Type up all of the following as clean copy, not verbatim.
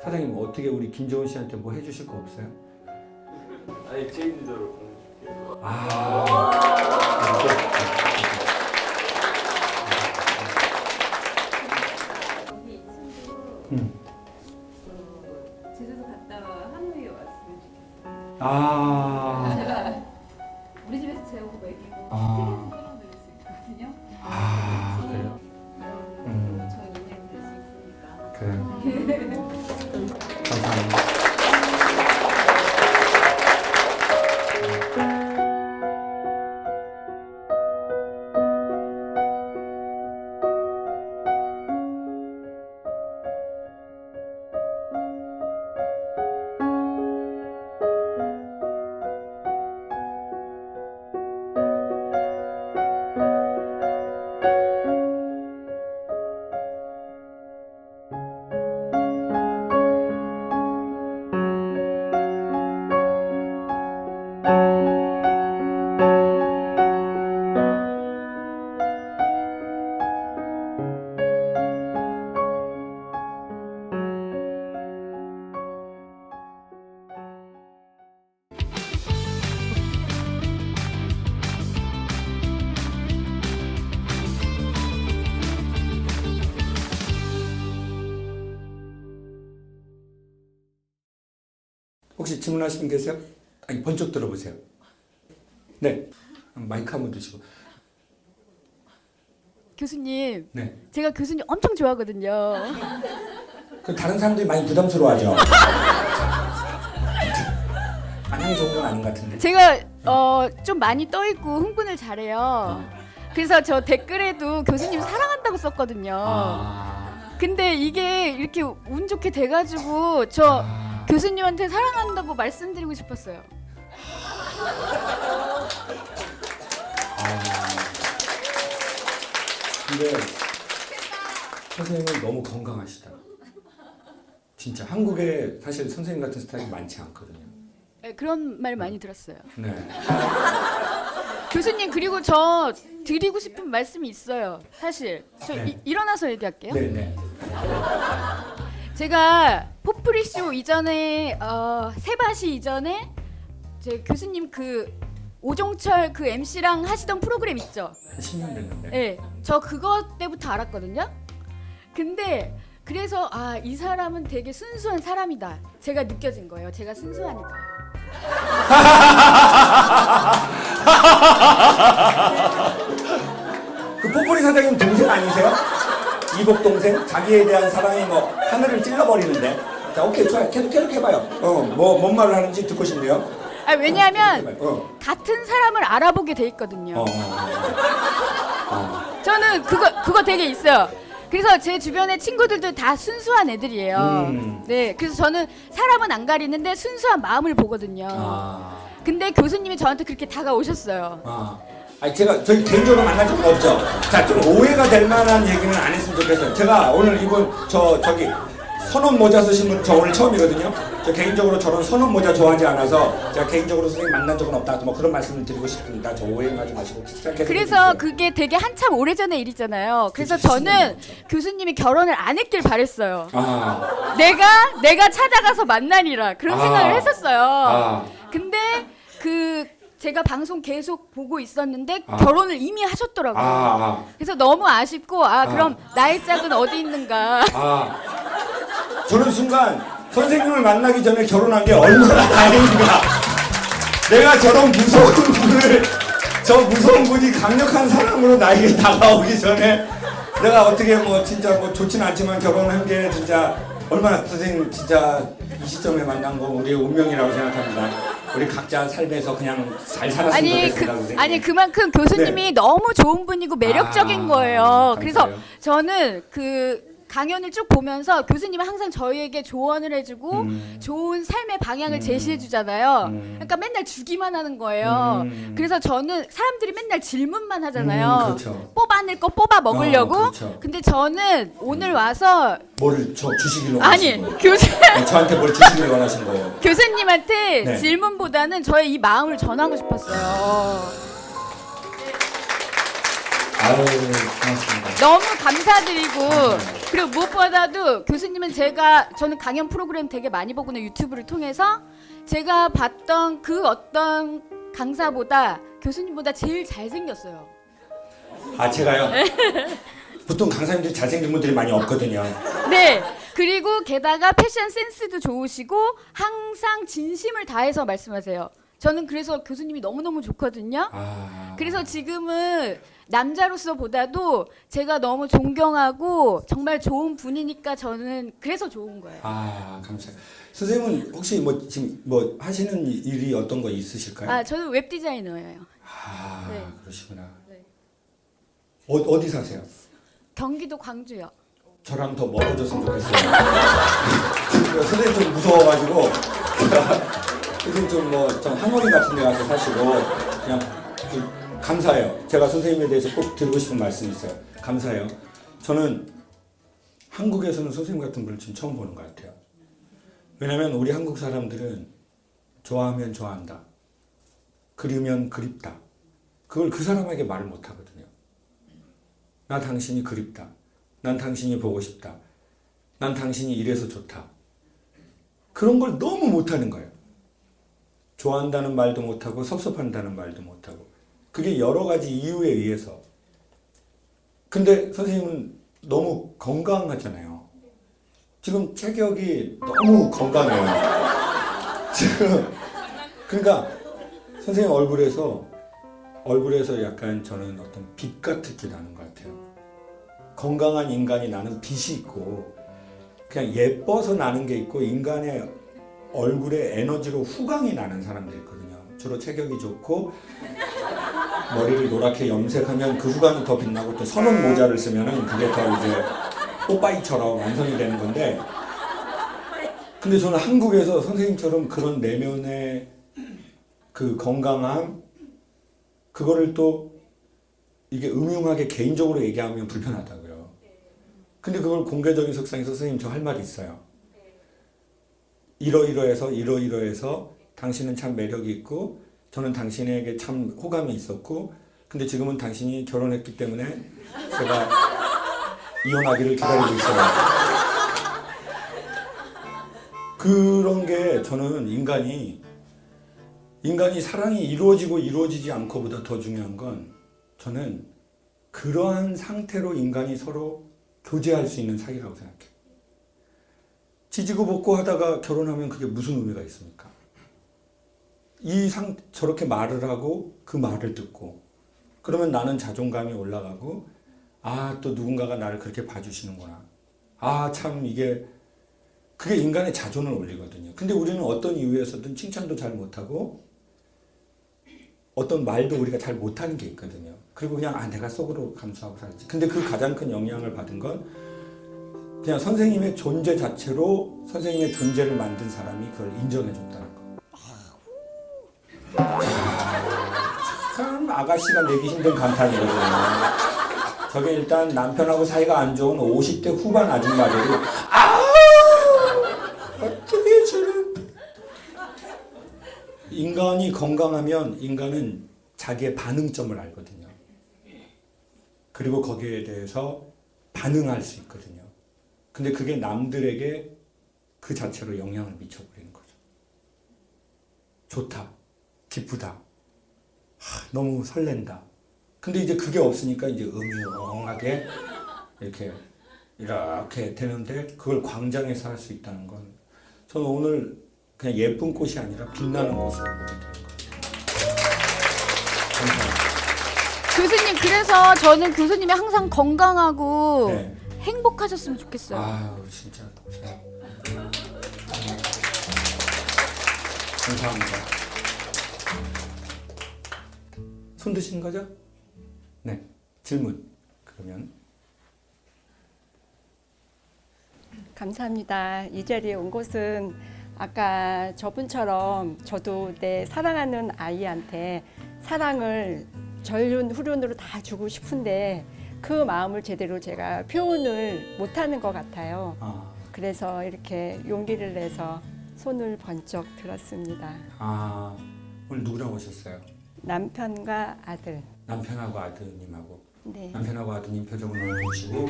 사장님 어떻게 우리 김정은 씨한테 뭐 해주실 거 없어요? 아니 제 임대로. 여기 이 친구 음. 제주도 갔다가 하노이에 왔으면 좋겠어요. 아. 제가 우리 집에서 재우고 먹이고 아. 티켓은 끊어드릴 수 있거든요. 아, 같이 그래요? 이런 저희 인연 될수 있으니까. 그래요. 감사합니다. 혹시 질문하시는 분 계세요? 아니 번쩍 들어보세요. 네, 마이크 한번 드시고. 교수님, 네. 제가 교수님 엄청 좋아하거든요. 그 다른 사람들이 많이 부담스러워하죠. 반응이 좋은 건 아닌 것 같은데. 제가 좀 많이 떠 있고 흥분을 잘해요. 그래서 저 댓글에도 교수님 사랑한다고 썼거든요. 아. 근데 이게 이렇게 운 좋게 돼가지고 저 아. 교수님한테 사랑한다고 말씀드리고 싶었어요. 근데 선생님은 너무 건강하시다. 진짜 한국에 사실 선생님 같은 스타일이 많지 않거든요. 네, 그런 말 많이 들었어요. 네. 교수님 그리고 저 드리고 싶은 말씀이 있어요. 사실 저 네. 일어나서 얘기할게요. 네, 네. 제가 포프리쇼 이전에 세바시 이전에 제 교수님 그 오종철 그 MC랑 하시던 프로그램 있죠. 한 10년 됐는데. 네, 저 그거 때부터 알았거든요. 근데 그래서 아, 이 사람은 되게 순수한 사람이다. 제가 느껴진 거예요. 제가 순수하니까. 그 뽀뽀리 사장님 동생 아니세요? 이복 동생? 자기에 대한 사랑이 뭐 하늘을 찔러버리는데. 자, 오케이, 좋아요. 계속 해봐요. 뭔 말을 하는지 듣고 싶네요. 아, 왜냐하면 어. 같은 사람을 알아보게 돼 있거든요. 어. 저는 그거 되게 있어요. 그래서 제 주변의 친구들도 다 순수한 애들이에요. 네, 그래서 저는 사람은 안 가리는데 순수한 마음을 보거든요. 아. 근데 교수님이 저한테 그렇게 다가오셨어요. 아. 아니, 제가 저희 개인적으로 만난 적은 없죠. 자, 좀 오해가 될 만한 얘기는 안 했으면 좋겠어요. 제가 오늘 이분 저기 선원 모자 쓰신 분 저 오늘 처음이거든요. 저 개인적으로 저런 선원 모자 좋아하지 않아서 제가 개인적으로 선생님 만난 적은 없다. 뭐 그런 말씀을 드리고 싶습니다. 저 오해하지 마시고. 그래서 그게 되게 한참 오래전의 일이잖아요. 그래서 그치, 저는 10년 교수님이 결혼을 안 했길 바랬어요. 아. 내가 찾아가서 만나리라 그런 아. 생각을 했었어요. 아. 근데 제가 방송 계속 보고 있었는데 아. 결혼을 이미 하셨더라고요. 아. 그래서 너무 아쉽고 그럼 나의 짝은 어디 있는가. 아. 저는 순간 선생님을 만나기 전에 결혼한 게 얼마나 다행인가. 내가 저런 무서운 분을 저 무서운 분이 강력한 사람으로 나에게 다가오기 전에 내가 어떻게 뭐 진짜 뭐 좋진 않지만 결혼한 게 진짜 얼마나 선생님 진짜 이 시점에 만난 거 우리의 운명이라고 생각합니다. 우리 각자 삶에서 그냥 잘 살았으면 좋겠습니다, 선생님. 아니 그만큼 교수님이 네. 너무 좋은 분이고 매력적인 거예요. 감사해요. 그래서 저는 그 강연을 쭉 보면서 교수님은 항상 저희에게 조언을 해주고 좋은 삶의 방향을 제시해 주잖아요. 그러니까 맨날 주기만 하는 거예요. 그래서 저는 사람들이 맨날 질문만 하잖아요. 그렇죠. 뽑아낼 거 뽑아 먹으려고. 그렇죠. 근데 저는 오늘 와서 뭘 저 주시길 아니 원하신 거예요? 저한테 뭘 주시길 원하신 거예요? 교수님한테 네. 질문보다는 저의 이 마음을 전하고 싶었어요. 아유, 고맙습니다. 너무 감사드리고 그리고 무엇보다도 교수님은 저는 강연 프로그램 되게 많이 보거든요. 유튜브를 통해서 제가 봤던 그 어떤 강사보다 교수님보다 제일 잘생겼어요. 아 제가요? 보통 강사님들이 잘생긴 분들이 많이 없거든요. 네. 그리고 게다가 패션 센스도 좋으시고 항상 진심을 다해서 말씀하세요. 저는 그래서 교수님이 너무너무 좋거든요. 그래서 지금은 남자로서 보다도 제가 너무 존경하고 정말 좋은 분이니까 저는 그래서 좋은 거예요. 감사해요. 선생님은 혹시 뭐 지금 뭐 하시는 일이 어떤 거 있으실까요? 저는 웹 디자이너예요. 네. 그러시구나. 네. 어디 사세요? 경기도 광주요. 저랑 더 멀어졌으면 좋겠어요. 선생님 좀 무서워가지고 선생님 좀 하모니 같은 데 가서 사시고 그냥 감사해요. 제가 선생님에 대해서 꼭 드리고 싶은 말씀이 있어요. 감사해요. 저는 한국에서는 선생님 같은 분을 지금 처음 보는 것 같아요. 왜냐면 우리 한국 사람들은 좋아하면 좋아한다. 그리우면 그립다. 그걸 그 사람에게 말을 못 하거든요. 나 당신이 그립다. 난 당신이 보고 싶다. 난 당신이 이래서 좋다. 그런 걸 너무 못하는 거예요. 좋아한다는 말도 못하고 섭섭한다는 말도 못하고. 그게 여러 가지 이유에 의해서. 근데 선생님은 너무 건강하잖아요. 지금 체격이 너무 건강해요. 지금 그러니까 선생님 얼굴에서 약간 저는 어떤 빛 같은 게 나는 것 같아요. 건강한 인간이 나는 빛이 있고 그냥 예뻐서 나는 게 있고 인간의 얼굴에 에너지로 후광이 나는 사람들이 있거든요. 주로 체격이 좋고 머리를 노랗게 염색하면 그 후광이 더 빛나고 또 선원 모자를 쓰면은 그게 더 이제 뽀빠이처럼 완성이 되는 건데 근데 저는 한국에서 선생님처럼 그런 내면의 그 건강함 그거를 또 이게 음흉하게 개인적으로 얘기하면 불편하다고요. 근데 그걸 공개적인 석상에서 선생님 저 할 말이 있어요. 이러이러해서 당신은 참 매력이 있고 저는 당신에게 참 호감이 있었고 근데 지금은 당신이 결혼했기 때문에 제가 이혼하기를 기다리고 있어요. 그런 게 저는 인간이 사랑이 이루어지고 이루어지지 않고보다 더 중요한 건 저는 그러한 상태로 인간이 서로 교제할 수 있는 사이라고 생각해요. 지지고 볶고 하다가 결혼하면 그게 무슨 의미가 있습니까? 저렇게 말을 하고 그 말을 듣고 그러면 나는 자존감이 올라가고 또 누군가가 나를 그렇게 봐주시는구나. 참 그게 인간의 자존을 올리거든요. 근데 우리는 어떤 이유에서든 칭찬도 잘 못하고 어떤 말도 우리가 잘 못하는 게 있거든요. 그리고 그냥 내가 속으로 감수하고 살지. 근데 그 가장 큰 영향을 받은 건 그냥 선생님의 존재 자체로 선생님의 존재를 만든 사람이 그걸 인정해줬다는 거. 참 아가씨가 내기 힘든 감탄이거든요. 저게 일단 남편하고 사이가 안 좋은 50대 후반 아줌마들이 어떻게 저는 인간이 건강하면 인간은 자기의 반응점을 알거든요. 그리고 거기에 대해서 반응할 수 있거든요. 근데 그게 남들에게 그 자체로 영향을 미쳐버리는 거죠. 좋다. 기쁘다. 너무 설렌다. 근데 이제 그게 없으니까 이제 음흉하게 이렇게 되는데 그걸 광장에서 할 수 있다는 건 저는 오늘 그냥 예쁜 꽃이 아니라 빛나는 꽃으로 보게 되는 거예요. 감사합니다. 교수님 그래서 저는 교수님이 항상 건강하고 네. 행복하셨으면 좋겠어요. 진짜 감사합니다. 손 드시는 거죠? 네. 질문. 그러면 감사합니다. 이 자리에 온 곳은 아까 저분처럼 저도 내 사랑하는 아이한테 사랑을 전륜 후륜으로 다 주고 싶은데 그 마음을 제대로 제가 표현을 못하는 것 같아요. 그래서 이렇게 용기를 내서 손을 번쩍 들었습니다. 오늘 누구랑 오셨어요? 남편과 아들. 남편하고 아드님하고. 네. 남편하고 아드님 표정은 어떠시고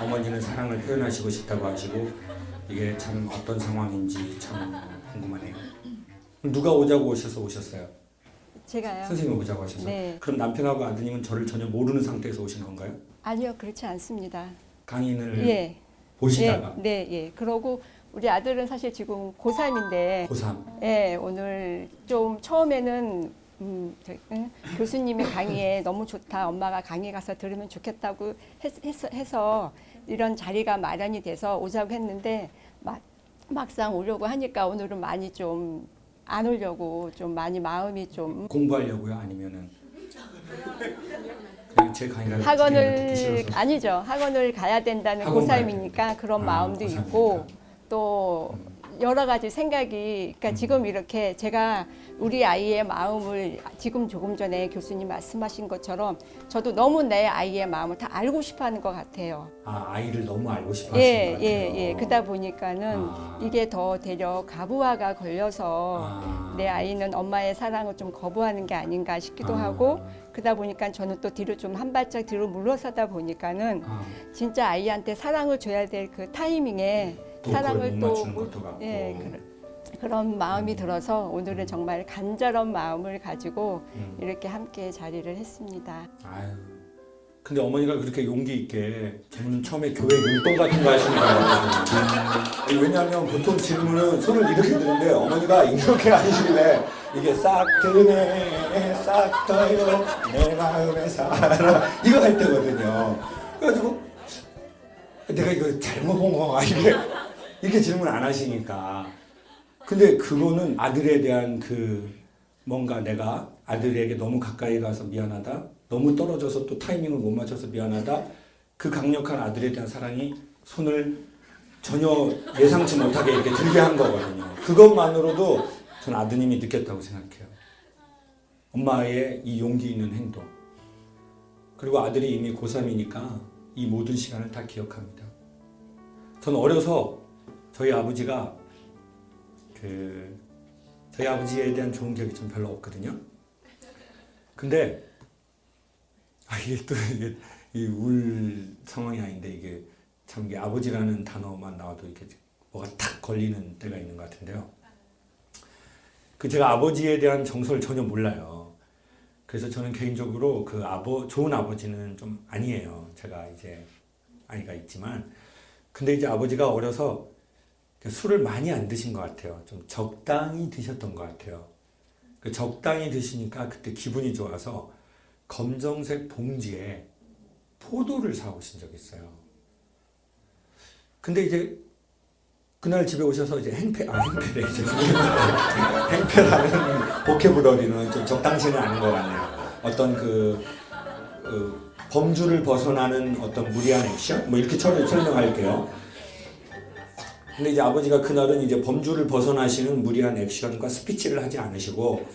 어머니는 사랑을 표현하시고 싶다고 하시고 이게 참 어떤 상황인지 참 궁금하네요. 누가 오자고 오셨어요? 제가요. 선생님이 오자고 하셔서. 네. 그럼 남편하고 아드님은 저를 전혀 모르는 상태에서 오신 건가요? 아니요, 그렇지 않습니다. 강인을 예. 보시다가 네, 예. 그러고 우리 아들은 사실 지금 고3인데 고3 예, 오늘 좀 처음에는 교수님의 강의에 너무 좋다. 엄마가 강의 가서 들으면 좋겠다고 해서 이런 자리가 마련이 돼서 오자고 했는데 막상 오려고 하니까 오늘은 많이 좀 안 오려고 좀 많이 마음이 좀 공부하려고요? 아니면은 그냥 제 강의를 학원을 듣기 싫어서? 아니죠. 학원을 가야 된다는 학원 가야 고3이니까 그런 아, 마음도 고3이니까. 있고 또 여러 가지 생각이 그러니까 지금 이렇게 제가 우리 아이의 마음을 지금 조금 전에 교수님 말씀하신 것처럼 저도 너무 내 아이의 마음을 다 알고 싶어 하는 것 같아요. 아이를 너무 알고 싶어 하시는 것 같아요. 예. 그러다 보니까는 이게 더 되려 가부화가 걸려서 내 아이는 엄마의 사랑을 좀 거부하는 게 아닌가 싶기도 하고 그러다 보니까 저는 또 뒤로 좀 한 발짝 뒤로 물러서다 보니까는 진짜 아이한테 사랑을 줘야 될 그 타이밍에 또 사랑을 그걸 못 맞추는 것도 같고. 그런 마음이 들어서 오늘은 정말 간절한 마음을 가지고 이렇게 함께 자리를 했습니다. 아유. 근데 어머니가 그렇게 용기 있게 저는 처음에 교회 율동 같은 거 하시는 줄 알았거든요. 왜냐하면 보통 질문은 손을 이렇게 드는데 어머니가 이렇게 하시길래 이게 싹 드네 싹 떠요 내 마음에 살아 이거 할 때거든요. 그래가지고 내가 이거 잘못 본 건가 이렇게 질문 안 하시니까. 근데 그거는 아들에 대한 그 뭔가 내가 아들에게 너무 가까이 가서 미안하다, 너무 떨어져서 또 타이밍을 못 맞춰서 미안하다, 그 강력한 아들에 대한 사랑이 손을 전혀 예상치 못하게 이렇게 들게 한 거거든요. 그것만으로도 전 아드님이 느꼈다고 생각해요. 엄마의 이 용기 있는 행동. 그리고 아들이 이미 고3이니까 이 모든 시간을 다 기억합니다. 전 어려서 저희 아버지가 저희 아버지에 대한 좋은 기억이 좀 별로 없거든요. 근데 이게 또 이게 울 상황이 아닌데 이게 참 이게 아버지라는 단어만 나와도 이렇게 뭐가 탁 걸리는 때가 있는 것 같은데요. 제가 아버지에 대한 정서를 전혀 몰라요. 그래서 저는 개인적으로 좋은 아버지는 좀 아니에요. 제가 이제 아이가 있지만, 근데 이제 아버지가 어려서 술을 많이 안 드신 것 같아요. 좀 적당히 드셨던 것 같아요. 적당히 드시니까 그때 기분이 좋아서 검정색 봉지에 포도를 사오신 적이 있어요. 근데 이제 그날 집에 오셔서 이제 행패래 이제 행패라는 보케블러리는 좀 적당치는 않은 것 같네요. 어떤 범주를 벗어나는 어떤 무리한 액션? 뭐 이렇게 설명할게요. 근데 이제 아버지가 그날은 이제 범주를 벗어나시는 무리한 액션과 스피치를 하지 않으시고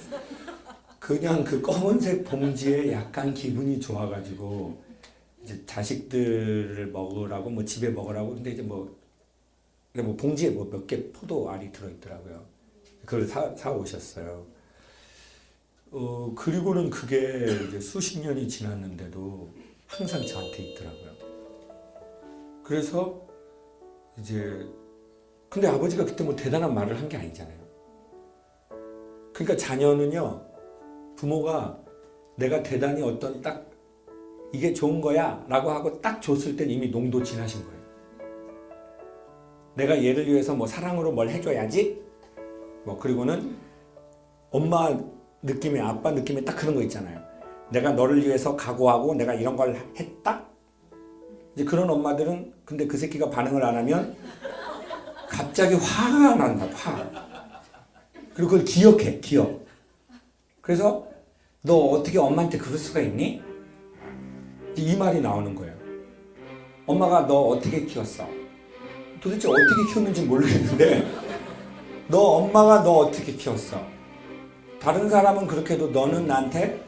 그냥 그 검은색 봉지에 약간 기분이 좋아가지고 이제 자식들을 먹으라고 뭐 집에 먹으라고 근데 이제 뭐 봉지에 뭐 몇 개 포도 알이 들어있더라고요. 그걸 사 오셨어요. 그리고는 그게 이제 수십 년이 지났는데도 항상 저한테 있더라고요. 그래서 이제 근데 아버지가 그때 뭐 대단한 말을 한 게 아니잖아요. 그러니까 자녀는요, 부모가 내가 대단히 어떤 딱 이게 좋은 거야 라고 하고 딱 줬을 땐 이미 농도 지나신 거예요. 내가 얘를 위해서 뭐 사랑으로 뭘 해줘야지? 뭐 그리고는 엄마 느낌에 아빠 느낌에 딱 그런 거 있잖아요. 내가 너를 위해서 각오하고 내가 이런 걸 했다? 이제 그런 엄마들은 근데 그 새끼가 반응을 안 하면 갑자기 화가 난다, 화. 그리고 그걸 기억. 그래서 너 어떻게 엄마한테 그럴 수가 있니? 이 말이 나오는 거예요. 엄마가 너 어떻게 키웠어? 도대체 어떻게 키웠는지 모르겠는데 엄마가 너 어떻게 키웠어? 다른 사람은 그렇게 해도 너는 나한테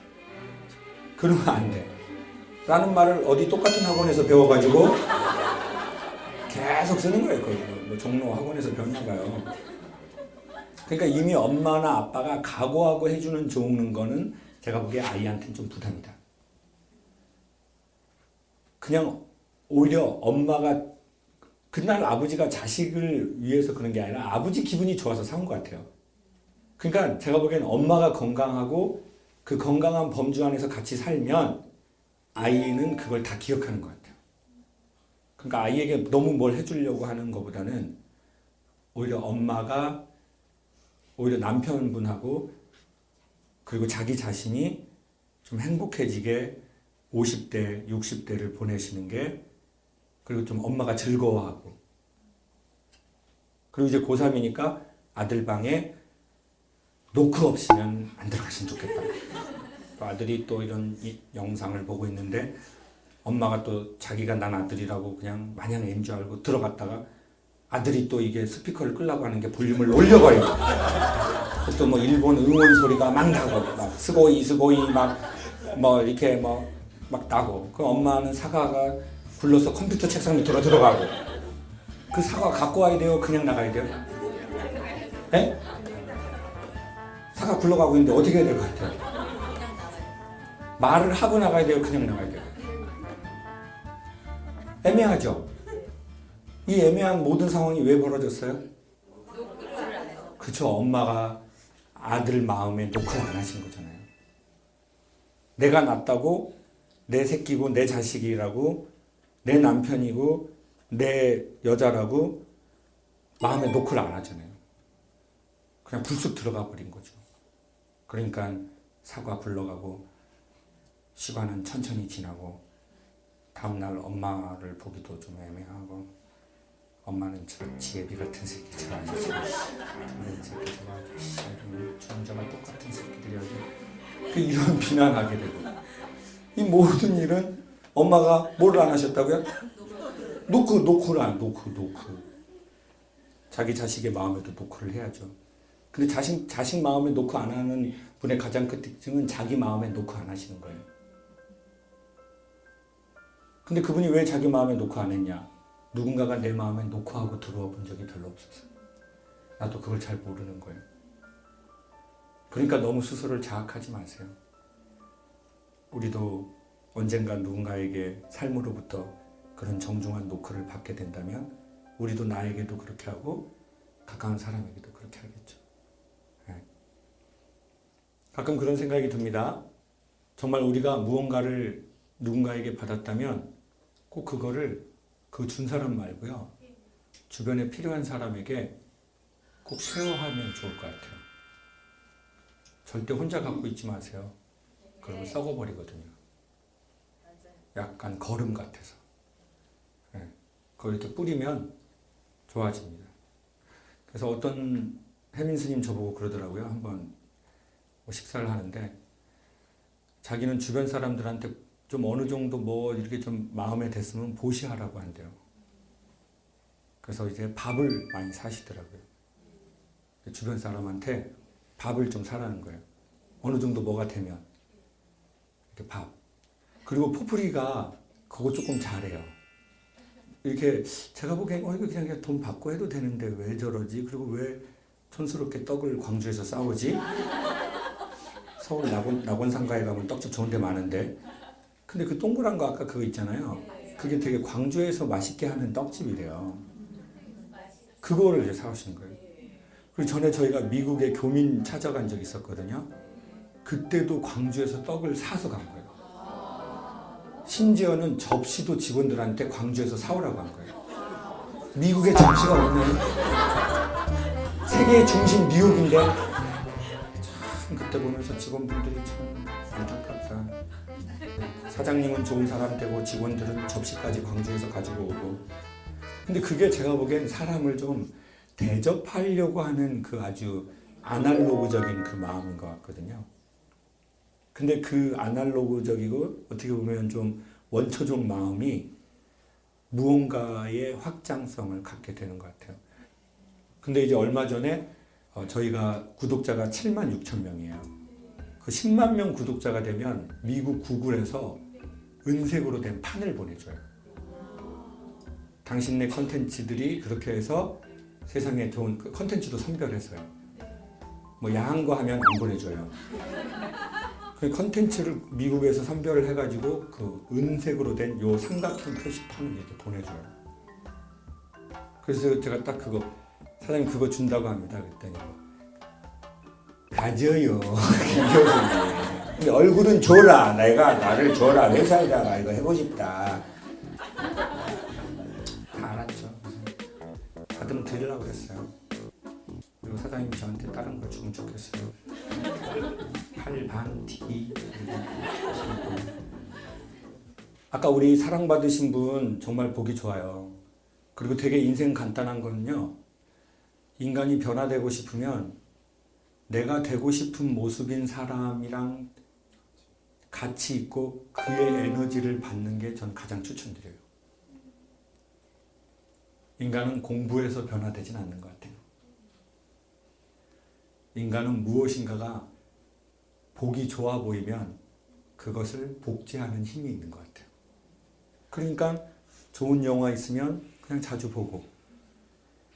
그러면 안 돼. 라는 말을 어디 똑같은 학원에서 배워가지고 계속 쓰는 거예요. 뭐 종로 학원에서 배웠나 봐요. 그러니까 이미 엄마나 아빠가 각오하고 해주는 좋은 거는 제가 보기에 아이한테는 좀 부담이다. 그냥 오히려 엄마가 그날 아버지가 자식을 위해서 그런 게 아니라 아버지 기분이 좋아서 산 것 같아요. 그러니까 제가 보기엔 엄마가 건강하고 그 건강한 범주 안에서 같이 살면 아이는 그걸 다 기억하는 것 같아요. 그러니까 아이에게 너무 뭘 해주려고 하는 것보다는 오히려 엄마가 오히려 남편분하고 그리고 자기 자신이 좀 행복해지게 50대, 60대를 보내시는 게 그리고 좀 엄마가 즐거워하고 그리고 이제 고3이니까 아들 방에 노크 없이는 안 들어갔으면 좋겠다. 또 아들이 또 이런 영상을 보고 있는데 엄마가 또 자기가 난 아들이라고 그냥 마냥 애인 줄 알고 들어갔다가 아들이 또 이게 스피커를 끄려고 하는 게 볼륨을 올려버리고 또 뭐 일본 응원 소리가 막 나고 막 스고이 막 뭐 이렇게 막 나고 그 엄마는 사과가 굴러서 컴퓨터 책상 밑으로 들어가고 그 사과 갖고 와야 돼요? 그냥 나가야 돼요? 에? 사과 굴러가고 있는데 어떻게 해야 될 것 같아요? 말을 하고 나가야 돼요? 그냥 나가야 돼요? 애매하죠? 이 애매한 모든 상황이 왜 벌어졌어요? 그쵸, 엄마가 아들 마음에 노크를 안 하신 거잖아요. 내가 낫다고 내 새끼고 내 자식이라고 내 남편이고 내 여자라고 마음에 노크를 안 하잖아요. 그냥 불쑥 들어가 버린 거죠. 그러니까 사과 굴러가고 시간은 천천히 지나고 다음날 엄마를 보기도 좀 애매하고 엄마는 저 지혜비 같은 새끼 저 아저씨 전자가 똑같은 새끼들이 아주 이런 비난하게 되고 이 모든 일은 엄마가 뭘 안 하셨다고요? 노크 자기 자식의 마음에도 노크를 해야죠. 근데 자식 마음에 노크 안 하는 분의 가장 큰 특징은 자기 마음에 노크 안 하시는 거예요. 근데 그분이 왜 자기 마음에 노크 안 했냐? 누군가가 내 마음에 노크하고 들어와 본 적이 별로 없어서 나도 그걸 잘 모르는 거예요. 그러니까 너무 스스로를 자학하지 마세요. 우리도 언젠가 누군가에게 삶으로부터 그런 정중한 노크를 받게 된다면 우리도 나에게도 그렇게 하고 가까운 사람에게도 그렇게 하겠죠. 네. 가끔 그런 생각이 듭니다. 정말 우리가 무언가를 누군가에게 받았다면 꼭 그거를 그 준 사람 말고요. 주변에 필요한 사람에게 꼭 쉐어하면 좋을 것 같아요. 절대 혼자 갖고 있지 마세요. 그러면 썩어버리거든요. 약간 거름 같아서. 네. 그걸 이렇게 뿌리면 좋아집니다. 그래서 어떤 혜민 스님 저보고 그러더라고요. 한번 뭐 식사를 하는데 자기는 주변 사람들한테 좀 어느 정도 뭐 이렇게 좀 마음에 됐으면 보시하라고 한대요. 그래서 이제 밥을 많이 사시더라고요. 주변 사람한테 밥을 좀 사라는 거예요. 어느 정도 뭐가 되면 이렇게 밥. 그리고 포프리가 그거 조금 잘해요. 이렇게 제가 보기엔 이거 그냥 돈 받고 해도 되는데 왜 저러지? 그리고 왜 촌스럽게 떡을 광주에서 싸우지? 서울 낙원상가에 가면 떡집 좋은 데 많은데 근데 그 동그란 거 아까 그거 있잖아요. 그게 되게 광주에서 맛있게 하는 떡집이래요. 그거를 이제 사오시는 거예요. 그리고 전에 저희가 미국에 교민 찾아간 적이 있었거든요. 그때도 광주에서 떡을 사서 간 거예요. 심지어는 접시도 직원들한테 광주에서 사오라고 한 거예요. 미국에 접시가 없네. 세계의 중심 미국인데 참 그때 보면서 직원분들이 참 안타깝다. 사장님은 좋은 사람 되고 직원들은 접시까지 광주에서 가지고 오고. 근데 그게 제가 보기엔 사람을 좀 대접하려고 하는 그 아주 아날로그적인 그 마음인 것 같거든요. 근데 그 아날로그적이고 어떻게 보면 좀 원초적 마음이 무언가의 확장성을 갖게 되는 것 같아요. 근데 이제 얼마 전에 저희가 구독자가 7만 6천 명이에요. 그 10만 명 구독자가 되면 미국 구글에서 은색으로 된 판을 보내줘요. 당신네 컨텐츠들이 그렇게 해서 세상에 좋은 컨텐츠도 선별해서요. 뭐 야한 거 하면 안 보내줘요. 그 컨텐츠를 미국에서 선별을 해가지고 그 은색으로 된 요 삼각형 표시판을 이렇게 보내줘요. 그래서 제가 딱 그거 사장님 그거 준다고 합니다. 그랬더니 가져요. 근데 얼굴은 줘라. 내가 나를 줘라. 회사에다가 이거 해보고 싶다. 다 알았죠. 받으면 드리려고 그랬어요. 그리고 사장님이 저한테 다른 걸 주면 좋겠어요. 팔방 티. 아까 우리 사랑받으신 분 정말 보기 좋아요. 그리고 되게 인생 간단한 거는요. 인간이 변화되고 싶으면 내가 되고 싶은 모습인 사람이랑 같이 있고 그의 에너지를 받는 게 전 가장 추천드려요. 인간은 공부해서 변화되진 않는 것 같아요. 인간은 무엇인가가 보기 좋아 보이면 그것을 복제하는 힘이 있는 것 같아요. 그러니까 좋은 영화 있으면 그냥 자주 보고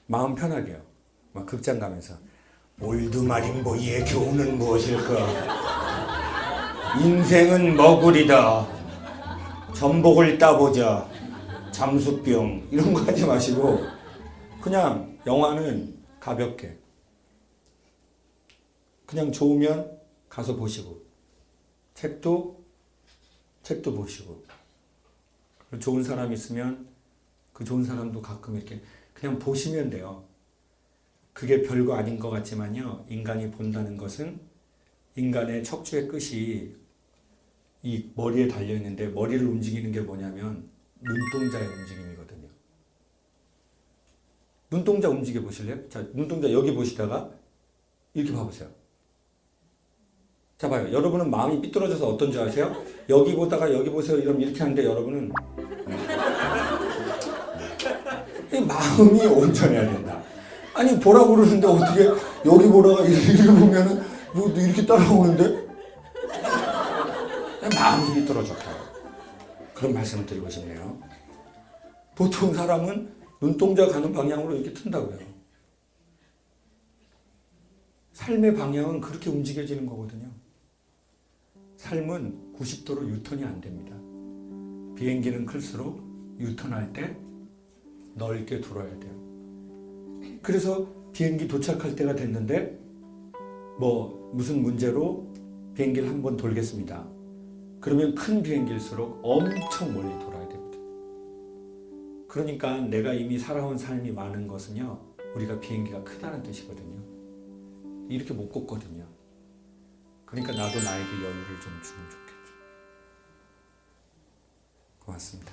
마음 편하게요. 막 극장 가면서 올드마린보이의 교훈은 무엇일까? 인생은 머구리다. 전복을 따보자. 잠수병 이런 거 하지 마시고 그냥 영화는 가볍게 그냥 좋으면 가서 보시고 책도 보시고 좋은 사람 있으면 그 좋은 사람도 가끔 이렇게 그냥 보시면 돼요. 그게 별거 아닌 것 같지만요. 인간이 본다는 것은 인간의 척추의 끝이 이 머리에 달려 있는데 머리를 움직이는 게 뭐냐면 눈동자의 움직임이거든요. 눈동자 움직여 보실래요? 자, 눈동자 여기 보시다가 이렇게 봐보세요. 자, 봐요. 여러분은 마음이 삐뚤어져서 어떤 줄 아세요? 여기 보다가 여기 보세요. 이러면 이렇게 하는데 여러분은 이 마음이 온전해야 된다. 아니 보라고 그러는데 어떻게 여기 보라가 이렇게 보면은 뭐 이렇게 따라오는데 마음이 삐뚤어졌다. 그런 말씀 드리고 싶네요. 보통 사람은 눈동자 가는 방향으로 이렇게 튼다고요. 삶의 방향은 그렇게 움직여지는 거거든요. 삶은 90도로 유턴이 안 됩니다. 비행기는 클수록 유턴할 때 넓게 돌아야 돼요. 그래서 비행기 도착할 때가 됐는데 뭐 무슨 문제로 비행기를 한번 돌겠습니다. 그러면 큰 비행기일수록 엄청 멀리 돌아야 됩니다. 그러니까 내가 이미 살아온 삶이 많은 것은요. 우리가 비행기가 크다는 뜻이거든요. 이렇게 못 걷거든요. 그러니까 나도 나에게 여유를 좀 주면 좋겠죠. 고맙습니다.